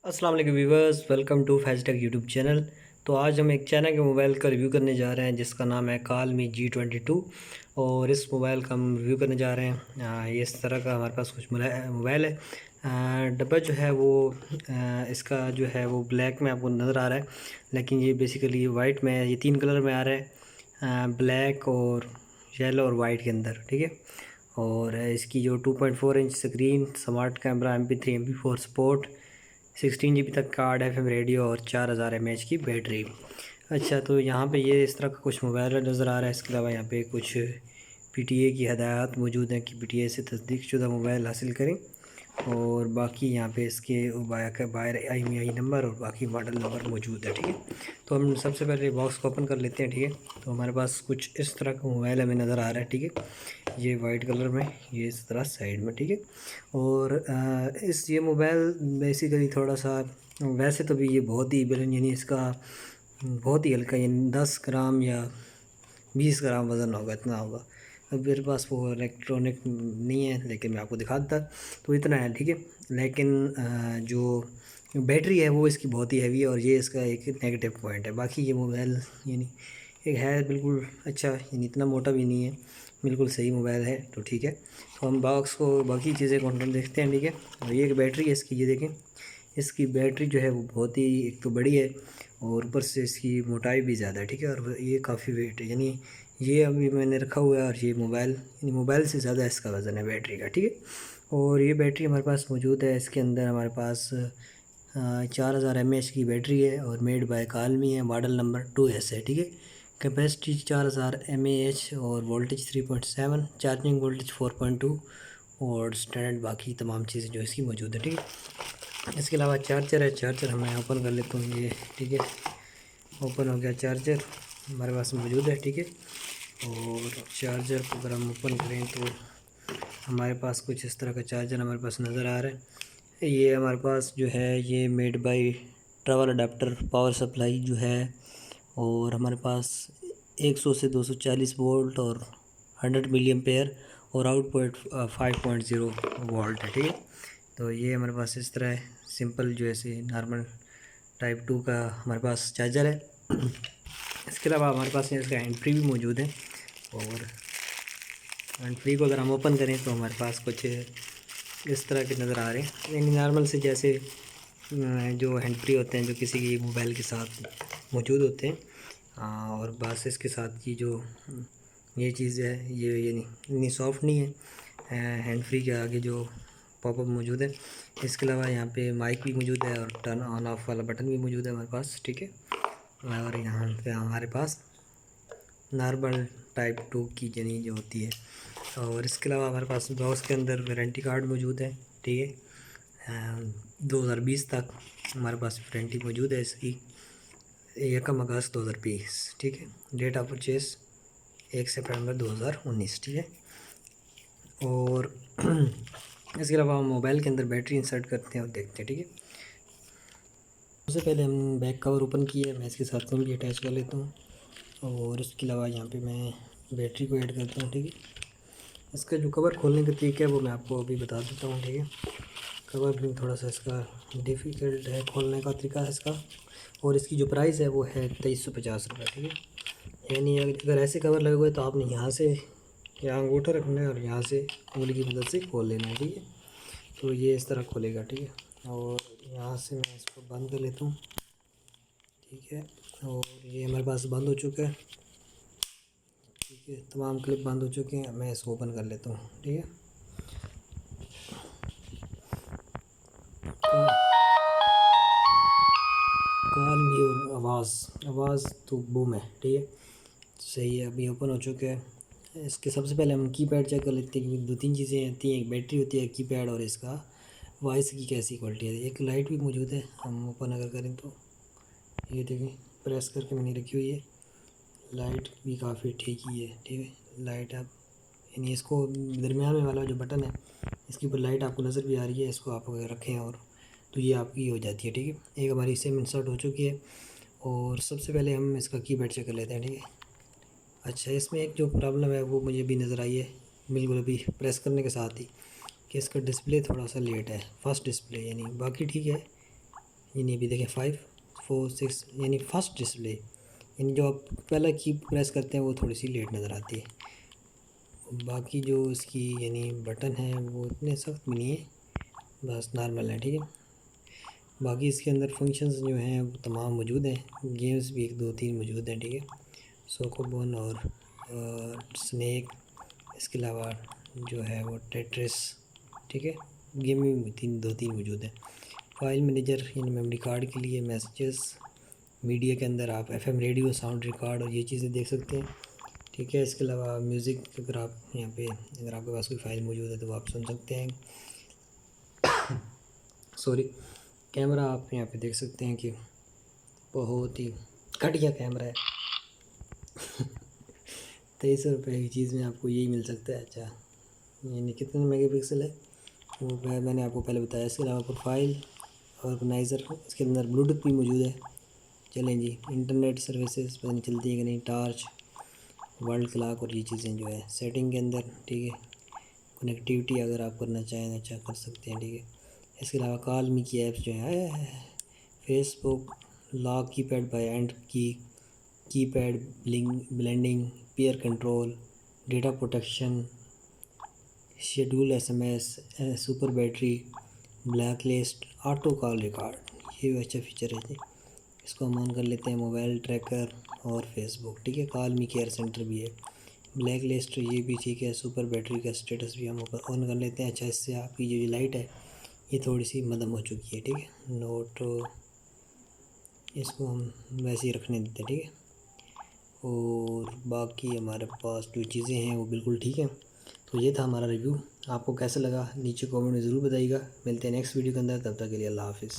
अस्सलाम वालेकुम viewers, welcome to Faiz tech YouTube channel. तो आज हम एक चाइना के मोबाइल का रिव्यू करने जा रहे हैं जिसका नाम है कालमी G22। और इस मोबाइल का हम रिव्यू करने जा रहे हैं। ये इस तरह का हमारे पास कुछ मोबाइल है। डब्बा जो है वो इसका जो है वो ब्लैक में आपको नज़र आ रहा है, लेकिन ये बेसिकली वाइट में है। ये 3 कलर में आ रहा है, ब्लैक और येलो और वाइट के अंदर, ठीक है। और इसकी जो 2.4 inch screen, smart camera, MP3 MP4 support, 16 GB तक कार्ड, FM रेडियो और 4000 mAh की बैटरी। अच्छा, तो यहाँ पे ये इस तरह का कुछ मोबाइल नज़र आ रहा है। इसके अलावा यहाँ पे कुछ PTA की हदायत मौजूद हैं कि PTA से तस्दीक शुदा मोबाइल हासिल करें। और बाकी यहाँ पे इसके बाहर IMEI नंबर और बाकी मॉडल नंबर मौजूद है, ठीक है। तो हम सबसे पहले बॉक्स को ओपन कर लेते हैं, ठीक है। तो हमारे पास कुछ इस तरह का मोबाइल हमें नज़र आ रहा है, ठीक है। ये वाइट कलर में, ये इस तरह साइड में, ठीक है। और ये मोबाइल बेसिकली थोड़ा सा, वैसे तो भी ये बहुत ही यानी इसका बहुत ही हल्का, यानी 10 ग्राम या 20 ग्राम वज़न होगा, इतना होगा। अब मेरे पास वो इलेक्ट्रॉनिक नहीं है, लेकिन मैं आपको दिखा देता। तो इतना है, ठीक है। लेकिन जो बैटरी है वो इसकी बहुत ही हैवी है और ये इसका एक नेगेटिव पॉइंट है। बाकी ये मोबाइल यानी एक है बिल्कुल अच्छा, यानी इतना मोटा भी नहीं है, बिल्कुल सही मोबाइल है। तो ठीक है, तो हम बॉक्स को बाकी चीज़ें कंट्रोल देखते हैं, ठीक है। और ये एक बैटरी है इसकी, ये देखें, इसकी बैटरी जो है वो बहुत ही एक तो बड़ी है और ऊपर से इसकी मोटाई भी ज़्यादा है, ठीक है। और ये काफ़ी वेट है, यानी ये अभी मैंने रखा हुआ है और ये मोबाइल, यानी मोबाइल से ज़्यादा इसका वज़न है बैटरी का, ठीक है। और ये बैटरी हमारे पास मौजूद है। इसके अंदर हमारे पास 4000 mAh की बैटरी है और मेड बाय कालमी है, मॉडल नंबर 2S है, ठीक है। कैपेसिटी 4000 mAh और वोल्टेज 3.7, चार्जिंग वोल्टेज 4.2 और स्टैंडर्ड बाकी तमाम चीज़ें जो इसकी मौजूद है, ठीक है। इसके अलावा चार्जर है, चार्जर मैं ओपन कर लेता हूँ, ये ठीक है, ओपन हो गया। चार्जर हमारे पास मौजूद है, ठीक है। और चार्जर को अगर हम ओपन करें तो हमारे पास कुछ इस तरह का चार्जर हमारे पास नज़र आ रहा है। ये हमारे पास जो है ये made by travel adapter power supply जो है, और हमारे पास 100 से 240 वोल्ट और 100 मिली एम्पेयर और आउटपुट 5.0 वोल्ट है, ठीक है। तो ये हमारे पास इस तरह है, सिंपल जो ऐसे नॉर्मल टाइप 2 का हमारे पास चार्जर है। इसके अलावा हमारे पास इसका हैंड फ्री भी मौजूद है। और हैंड फ्री को अगर हम ओपन करें तो हमारे पास कुछ इस तरह के नज़र आ रहे हैं, यानी नॉर्मल से जैसे जो हैंड फ्री होते हैं जो किसी की मोबाइल के साथ मौजूद होते हैं। और बस इसके साथ की जो ये चीज़ है ये यानी इतनी सॉफ्ट नहीं है। हैंड फ्री के आगे जो पॉपअप मौजूद है। इसके अलावा यहाँ पे माइक भी मौजूद है और टर्न ऑन ऑफ वाला बटन भी मौजूद है हमारे पास, ठीक है। और यहाँ पे हमारे पास नॉर्मल टाइप 2 की यानी जो होती है। और इसके अलावा हमारे पास बॉक्स के अंदर वारंटी कार्ड मौजूद है, ठीक है। 2020 तक हमारे पास वारंटी मौजूद है इसकी, 1 अगस्त 2020, ठीक है। डेट ऑफ परचेस 1 सितंबर 2019, ठीक है। और इसके अलावा हम मोबाइल के अंदर बैटरी इंसर्ट करते हैं और देखते हैं, ठीक है। सबसे पहले हम बैक कवर ओपन किया, मैं इसके साथ में भी अटैच कर लेता हूँ। और इसके अलावा यहाँ पे मैं बैटरी को ऐड करता हूँ, ठीक है। इसका जो कवर खोलने का तरीका है वो मैं आपको अभी बता देता हूँ, ठीक है। कवर भी थोड़ा सा इसका डिफ़िकल्ट है खोलने का तरीका है इसका। और इसकी जो प्राइस है वो है 2350 रुपये, ठीक है। यानी अगर ऐसे कवर लगे हुए तो आपने यहाँ से यहाँ अंगूठा रखना है और यहाँ से उंगली की मदद से खोल लेना है, ठीक है। तो ये इस तरह खोलेगा, ठीक है। और यहाँ से मैं इसको बंद कर लेता हूँ, ठीक है। और ये हमारे पास बंद हो चुका है, ठीक है। तमाम क्लिप बंद हो चुके हैं, मैं इसको ओपन कर लेता हूँ, ठीक है। कॉल मी और आवाज़ तो बूम है, ठीक है, सही है। अभी ओपन हो चुके हैं। इसके सबसे पहले हम कीपैड चेक कर लेते हैं, क्योंकि 2-3 चीज़ें आती हैं, एक बैटरी होती है, कीपैड, और इसका वॉइस की कैसी क्वालिटी है। एक लाइट भी मौजूद है, हम ओपन अगर करें तो ये देखें, प्रेस करके मैंने रखी हुई है। लाइट भी काफ़ी ठीक ही है, ठीक है। लाइट आप यानी इसको दरमियान में वाला जो बटन है इसके ऊपर लाइट आपको नज़र भी आ रही है, इसको आप अगर रखें और तो ये आपकी हो जाती है, ठीक है। एक हमारी सिम इंसर्ट हो चुकी है। और सबसे पहले हम इसका कीपैड चेक कर लेते हैं, ठीक है। अच्छा, इसमें एक जो प्रॉब्लम है वो मुझे भी नज़र आई है बिल्कुल अभी प्रेस करने के साथ ही, कि इसका डिस्प्ले थोड़ा सा लेट है, फर्स्ट डिस्प्ले, यानी बाकी ठीक है, यानी अभी देखें 5 4 6 यानी फर्स्ट डिस्प्ले, यानी जो आप पहला की प्रेस करते हैं वो थोड़ी सी लेट नज़र आती है। बाकी जो इसकी यानी बटन है वो इतने सख्त भी नहीं है, बस नॉर्मल है, ठीक है। बाकी इसके अंदर फंक्शंस जो हैं वो तमाम मौजूद हैं, गेम्स भी 1 2 3 मौजूद हैं, ठीक है। सोकोबोन और स्नेक, इसके अलावा जो है वो टेट्रिस, ठीक है। गेम में 2 3 मौजूद हैं। फाइल मैनेजर यानी मेमोरी कार्ड के लिए, मैसेजेस, मीडिया के अंदर आप FM रेडियो, साउंड रिकॉर्ड और ये चीज़ें देख सकते हैं, ठीक है। इसके अलावा म्यूज़िक, अगर आप यहाँ पे अगर आपके पास कोई फ़ाइल मौजूद है तो आप सुन सकते हैं। सॉरी, कैमरा आप यहाँ पे देख सकते हैं कि बहुत ही घटिया कैमरा है। 2300 रुपये की चीज़ में आपको यही मिल सकता है। अच्छा, यानी कितने मेगापिक्सल है वो मैंने आपको पहले बताया। इसके अलावा प्रोफाइल ऑर्गेनाइज़र, इसके अंदर ब्लूटूथ भी मौजूद है। चलें जी, इंटरनेट सर्विसेज पता नहीं चलती है कि नहीं, टॉर्च, वर्ल्ड क्लॉक और ये चीज़ें जो है सेटिंग के अंदर, ठीक है। कनेक्टिविटी अगर आप करना चाहें अच्छा कर सकते हैं, ठीक है। इसके अलावा कॉल मी की ऐप्स जो है, Facebook, lock keypad by and keypad, blending, pair control, data protection, schedule SMS, super battery, black list, auto call record, ये भी अच्छा फीचर है जी। इसको हम ऑन कर लेते हैं। मोबाइल ट्रैकर और फेसबुक, ठीक है। कॉल मी केयर सेंटर भी है। ब्लैक लिस्ट ये भी ठीक है। सुपर बैटरी का स्टेटस भी हम ऑन कर लेते हैं। अच्छा, इससे आपकी जो लाइट है ये थोड़ी सी मदम हो चुकी है, ठीक है। नोट, इसको हम वैसे ही रखने देते हैं, ठीक है। और बाकी हमारे पास जो चीज़ें हैं वो बिल्कुल ठीक है। तो ये था हमारा रिव्यू। आपको कैसा लगा नीचे कमेंट में ज़रूर बताइएगा। मिलते हैं नेक्स्ट वीडियो के अंदर, तब तक के लिए अल्लाह हाफ़िज़।